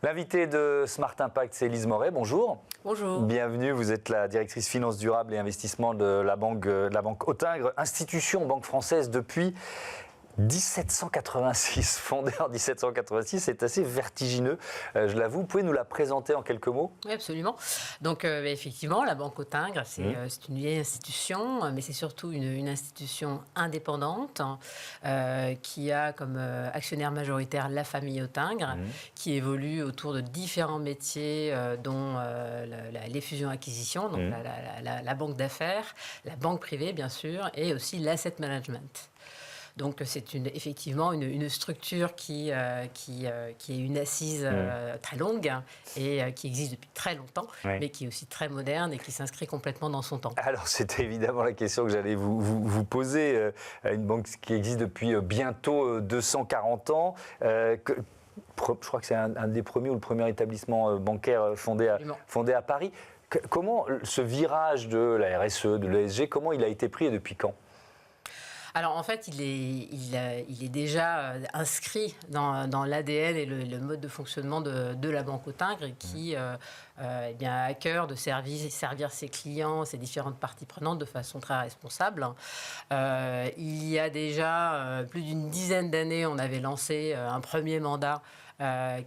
L'invité de Smart Impact, c'est Élise Moret. Bonjour. Bonjour. Bienvenue, vous êtes la directrice finance durable et investissement de la banque Autingre, institution banque française depuis 1786, fondée en 1786, c'est assez vertigineux, je l'avoue. Vous pouvez nous la présenter en quelques mots ? Oui, absolument. Donc, effectivement, la Banque Autingre, c'est une vieille institution, mais c'est surtout une institution indépendante qui a comme actionnaire majoritaire la famille Autingre, qui évolue autour de différents métiers, dont les fusions-acquisitions, donc la banque d'affaires, la banque privée, bien sûr, et aussi l'asset management. Donc c'est effectivement une structure qui est une assise très longue et qui existe depuis très longtemps, mais qui est aussi très moderne et qui s'inscrit complètement dans son temps. Alors c'était évidemment la question que j'allais vous poser. Une banque qui existe depuis bientôt 240 ans. Je crois que c'est un des premiers ou le premier établissement bancaire fondé à Paris. Comment ce virage de la RSE, de l'ESG, comment il a été pris et depuis quand ? Alors en fait, il est déjà inscrit dans l'ADN et le mode de fonctionnement de la Banque Autingre qui a à cœur de servir ses clients, ses différentes parties prenantes de façon très responsable. Il y a déjà plus d'une dizaine d'années, on avait lancé un premier mandat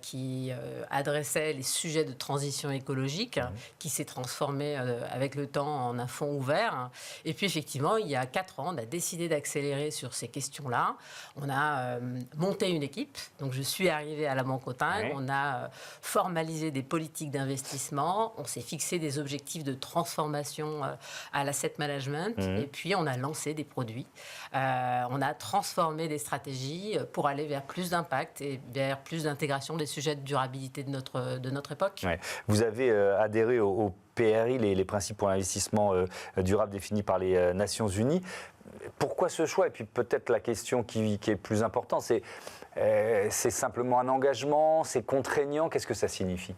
qui adressait les sujets de transition écologique, qui s'est transformé avec le temps en un fonds ouvert. Et puis effectivement, il y a 4 ans, on a décidé d'accélérer sur ces questions-là. On a monté une équipe. Donc je suis arrivée à la Banque Autingre. On a formalisé des politiques d'investissement. On s'est fixé des objectifs de transformation à l'asset management. Et puis on a lancé des produits. On a transformé des stratégies pour aller vers plus d'impact et vers plus d'intégration des sujets de durabilité de notre époque. Ouais. Vous avez adhéré au PRI, les principes pour l'investissement durable définis par les Nations Unies. Pourquoi ce choix ? Et puis peut-être la question qui est plus importante, c'est simplement un engagement, c'est contraignant, qu'est-ce que ça signifie ?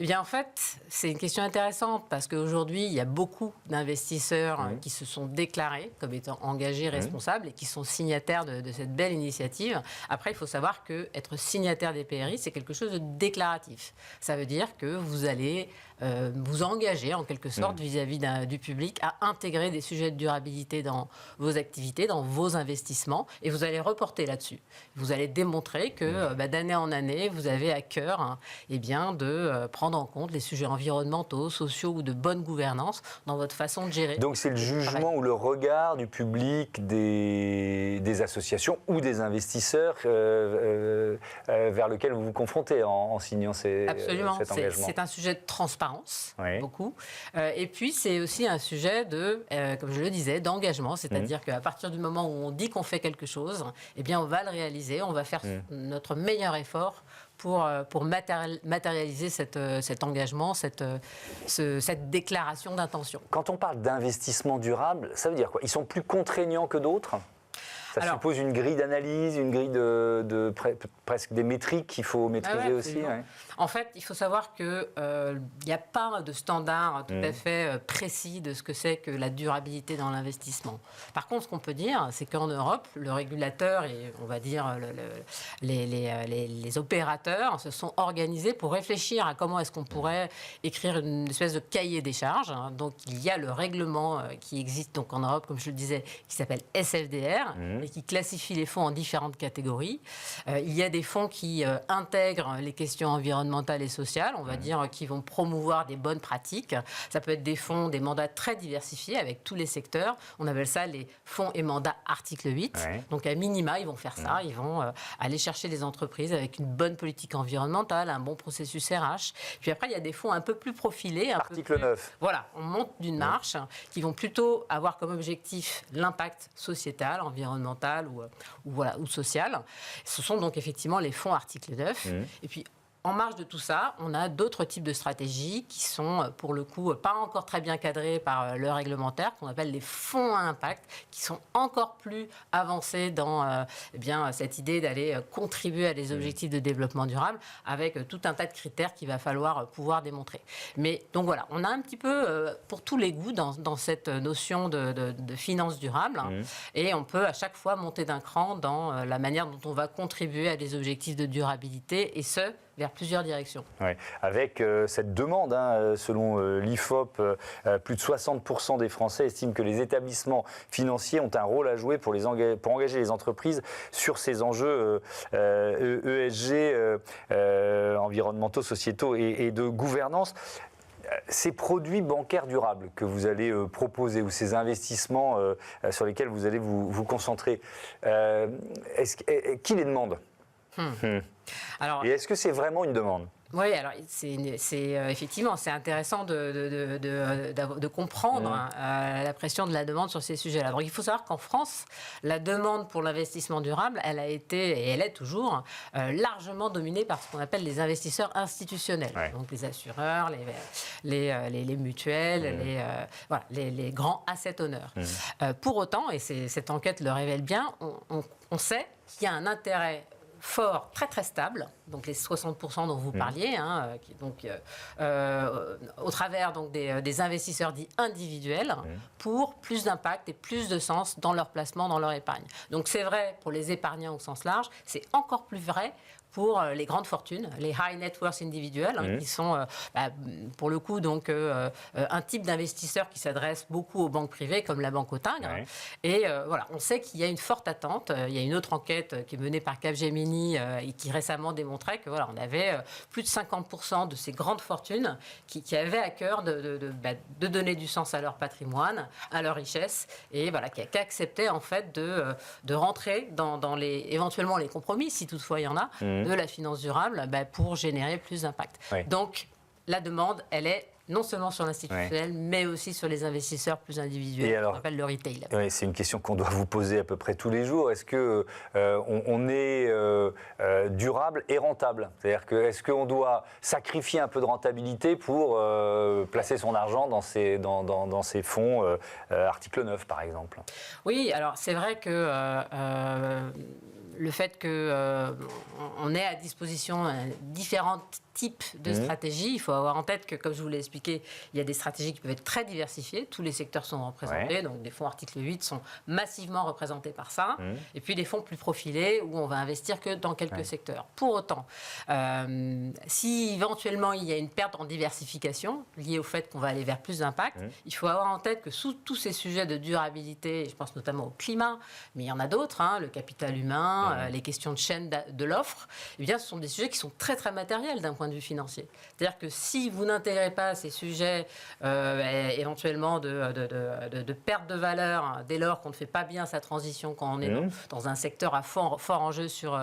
Eh bien, en fait, c'est une question intéressante parce qu'aujourd'hui, il y a beaucoup d'investisseurs qui se sont déclarés comme étant engagés, responsables et qui sont signataires de cette belle initiative. Après, il faut savoir qu'être signataire des PRI, c'est quelque chose de déclaratif. Ça veut dire que vous allez vous engager en quelque sorte vis-à-vis du public à intégrer des sujets de durabilité dans vos activités, dans vos investissements et vous allez reporter là-dessus. Vous allez démontrer que d'année en année, vous avez à cœur de prendre en compte les sujets environnementaux, sociaux ou de bonne gouvernance dans votre façon de gérer. Donc c'est le jugement ou le regard du public, des associations ou des investisseurs vers lequel vous vous confrontez en signant cet engagement. Absolument, c'est un sujet de transparence, beaucoup. Et puis c'est aussi un sujet comme je le disais, d'engagement, c'est-à-dire qu'à partir du moment où on dit qu'on fait quelque chose, eh bien on va le réaliser, on va faire notre meilleur effort pour matérialiser cet engagement, cette déclaration d'intention. Quand on parle d'investissement durable, ça veut dire quoi ? Ils sont plus contraignants que d'autres ? Ça suppose une grille d'analyse, une grille de presque des métriques qu'il faut maîtriser aussi. Ouais. En fait, il faut savoir qu'il n'y a pas de standard tout à fait précis de ce que c'est que la durabilité dans l'investissement. Par contre, ce qu'on peut dire, c'est qu'en Europe, le régulateur et on va dire les opérateurs se sont organisés pour réfléchir à comment est-ce qu'on pourrait écrire une espèce de cahier des charges. Donc, il y a le règlement qui existe donc en Europe, comme je le disais, qui s'appelle SFDR et qui classifie les fonds en différentes catégories. Il y a des fonds qui intègrent les questions environnementales et sociales, on va dire, qui vont promouvoir des bonnes pratiques. Ça peut être des fonds, des mandats très diversifiés avec tous les secteurs. On appelle ça les fonds et mandats article 8. Donc, à minima, ils vont faire ça. Ils vont aller chercher des entreprises avec une bonne politique environnementale, un bon processus RH. Puis après, il y a des fonds un peu plus profilés. Article 9. Voilà, on monte d'une marche qui vont plutôt avoir comme objectif l'impact sociétal, environnemental ou social. Ce sont donc effectivement les fonds article 9. Et puis, en marge de tout ça, on a d'autres types de stratégies qui sont, pour le coup, pas encore très bien cadrées par le réglementaire, qu'on appelle les fonds à impact, qui sont encore plus avancés dans cette idée d'aller contribuer à des objectifs de développement durable, avec tout un tas de critères qu'il va falloir pouvoir démontrer. Mais donc voilà, on a un petit peu pour tous les goûts dans cette notion de finance durable, et on peut à chaque fois monter d'un cran dans la manière dont on va contribuer à des objectifs de durabilité, et ce, vers plusieurs directions. Ouais. Avec cette demande, selon l'IFOP, plus de 60% des Français estiment que les établissements financiers ont un rôle à jouer pour engager les entreprises sur ces enjeux ESG, environnementaux, sociétaux et de gouvernance. Ces produits bancaires durables que vous allez proposer ou ces investissements sur lesquels vous allez vous concentrer, qui les demande Alors, et est-ce que c'est vraiment une demande? Oui, alors effectivement, c'est intéressant de comprendre la pression de la demande sur ces sujets-là. Donc, il faut savoir qu'en France, la demande pour l'investissement durable, elle a été et elle est toujours largement dominée par ce qu'on appelle les investisseurs institutionnels. Ouais. Donc, les assureurs, les mutuelles, les grands asset owners. Pour autant, et cette enquête le révèle bien, on sait qu'il y a un intérêt fort, très très stable, donc les 60% dont vous parliez, au travers donc, des investisseurs dits individuels, pour plus d'impact et plus de sens dans leur placement, dans leur épargne. Donc c'est vrai pour les épargnants au sens large, c'est encore plus vrai pour les grandes fortunes, les high net worth individuels, qui sont pour le coup donc un type d'investisseur qui s'adresse beaucoup aux banques privées comme la Banque au Tigre. Ouais. Et voilà, on sait qu'il y a une forte attente. Il y a une autre enquête qui est menée par Capgemini et qui récemment démontrait que voilà, on avait plus de 50% de ces grandes fortunes qui avaient à cœur de donner du sens à leur patrimoine, à leur richesse, et voilà, qui acceptaient en fait de rentrer dans éventuellement les compromis, si toutefois il y en a, de la finance durable pour générer plus d'impact. Oui. Donc, la demande, elle est non seulement sur l'institutionnel, mais aussi sur les investisseurs plus individuels, qu'on appelle le retail. Oui, c'est une question qu'on doit vous poser à peu près tous les jours. Est-ce que on est durable et rentable? C'est-à-dire que est-ce qu'on doit sacrifier un peu de rentabilité pour placer son argent dans ces fonds article 9, par exemple? Oui, alors c'est vrai que le fait qu'on ait à disposition différents types de stratégies, il faut avoir en tête que, comme je vous l'ai expliqué, il y a des stratégies qui peuvent être très diversifiées, tous les secteurs sont représentés, donc des fonds article 8 sont massivement représentés par ça, et puis des fonds plus profilés où on va investir que dans quelques secteurs. Pour autant, si éventuellement il y a une perte en diversification liée au fait qu'on va aller vers plus d'impact, il faut avoir en tête que sous tous ces sujets de durabilité, je pense notamment au climat, mais il y en a d'autres, le capital humain, les questions de chaîne de l'offre, eh bien, ce sont des sujets qui sont très très matériels d'un point de vue financier. C'est-à-dire que si vous n'intégrez pas ces sujets éventuellement de perte de valeur dès lors qu'on ne fait pas bien sa transition quand on est dans un secteur à fort enjeu sur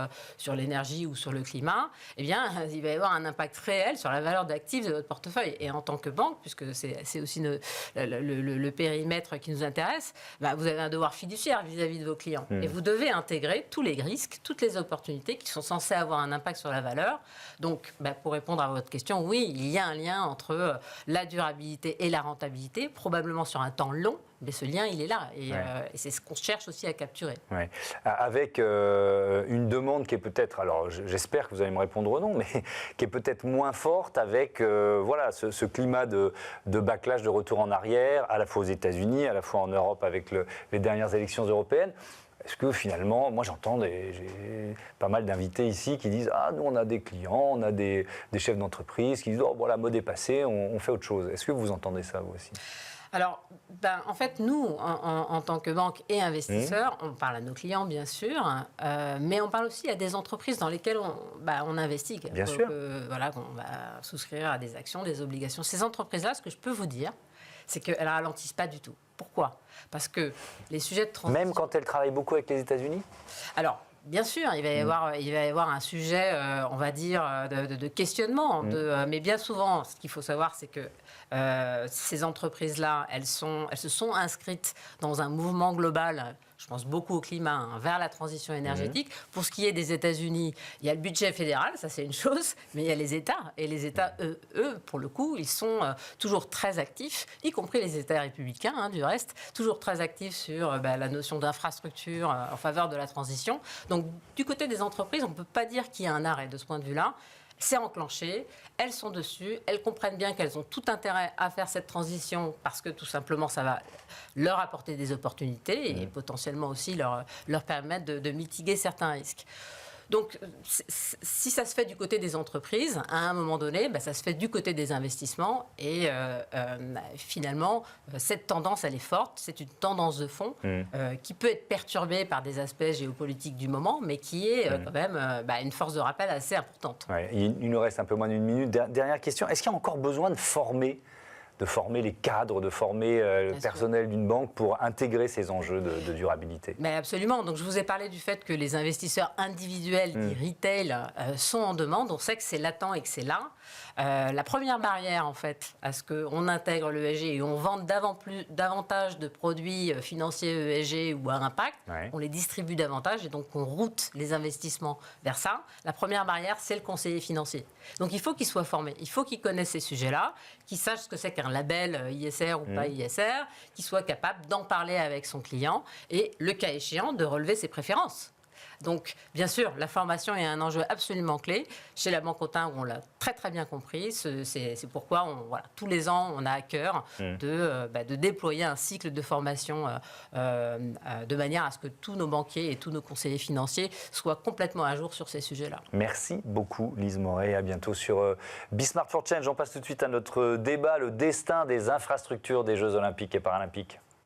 l'énergie ou sur le climat, eh bien, il va y avoir un impact réel sur la valeur d'actifs de votre portefeuille. Et en tant que banque, puisque c'est aussi le périmètre qui nous intéresse, vous avez un devoir fiduciaire vis-à-vis de vos clients. Et vous devez intégrer tous les risques, toutes les opportunités qui sont censées avoir un impact sur la valeur. Donc, pour répondre à votre question, oui, il y a un lien entre la durabilité et la rentabilité, probablement sur un temps long, mais ce lien, il est là. Et c'est ce qu'on cherche aussi à capturer. Ouais. Avec une demande qui est peut-être, alors j'espère que vous allez me répondre non, mais qui est peut-être moins forte avec ce climat de backlash, de retour en arrière, à la fois aux États-Unis, à la fois en Europe avec les dernières élections européennes. Est-ce que finalement, moi j'entends j'ai pas mal d'invités ici qui disent « Ah, nous on a des clients, on a des chefs d'entreprise qui disent « Oh, bon, la mode est passée, on fait autre chose ». Est-ce que vous entendez ça, vous aussi ? Alors, en fait, nous, en tant que banque et investisseurs, on parle à nos clients, bien sûr, mais on parle aussi à des entreprises dans lesquelles on investit. Bien sûr. Qu'on va souscrire à des actions, des obligations. Ces entreprises-là, ce que je peux vous dire, c'est qu'elles ne ralentissent pas du tout. Pourquoi ? Parce que les sujets de transition... Même quand elles travaillent beaucoup avec les États-Unis ? Alors, bien sûr, il va y avoir un sujet, on va dire, de questionnement. Mais bien souvent, ce qu'il faut savoir, c'est que ces entreprises-là, elles se sont inscrites dans un mouvement global. Je pense beaucoup au climat, vers la transition énergétique. Pour ce qui est des États-Unis, il y a le budget fédéral, ça c'est une chose, mais il y a les États. Et les États, eux, pour le coup, ils sont toujours très actifs, y compris les États républicains, du reste, toujours très actifs sur la notion d'infrastructure en faveur de la transition. Donc, du côté des entreprises, on ne peut pas dire qu'il y a un arrêt de ce point de vue-là. C'est enclenché, elles sont dessus, elles comprennent bien qu'elles ont tout intérêt à faire cette transition parce que tout simplement ça va leur apporter des opportunités et potentiellement aussi leur permettre de mitiguer certains risques. Donc, si ça se fait du côté des entreprises, à un moment donné, ça se fait du côté des investissements. Et finalement, cette tendance, elle est forte. C'est une tendance de fond qui peut être perturbée par des aspects géopolitiques du moment, mais qui est quand même une force de rappel assez importante. Ouais, il nous reste un peu moins d'une minute. Dernière question, est-ce qu'il y a encore besoin de former les cadres, de former le personnel d'une banque pour intégrer ces enjeux de durabilité? Mais absolument. Donc, je vous ai parlé du fait que les investisseurs individuels, du retail, sont en demande. On sait que c'est latent et que c'est là. La première barrière, en fait, à ce qu'on intègre l'ESG et on vende davantage de produits financiers ESG ou à impact, on les distribue davantage et donc on route les investissements vers ça. La première barrière, c'est le conseiller financier. Donc, il faut qu'il soit formé. Il faut qu'il connaisse ces sujets-là, qu'il sache ce que c'est qu'un label ISR ou pas ISR, qu'il soit capable d'en parler avec son client et, le cas échéant, de relever ses préférences. Donc, bien sûr, la formation est un enjeu absolument clé. Chez la Banque Autun, on l'a très très bien compris. C'est pourquoi tous les ans, on a à cœur de déployer un cycle de formation de manière à ce que tous nos banquiers et tous nos conseillers financiers soient complètement à jour sur ces sujets-là. Merci beaucoup, Lise Morey. À bientôt sur Be Smart for Change. On passe tout de suite à notre débat, le destin des infrastructures des Jeux Olympiques et Paralympiques.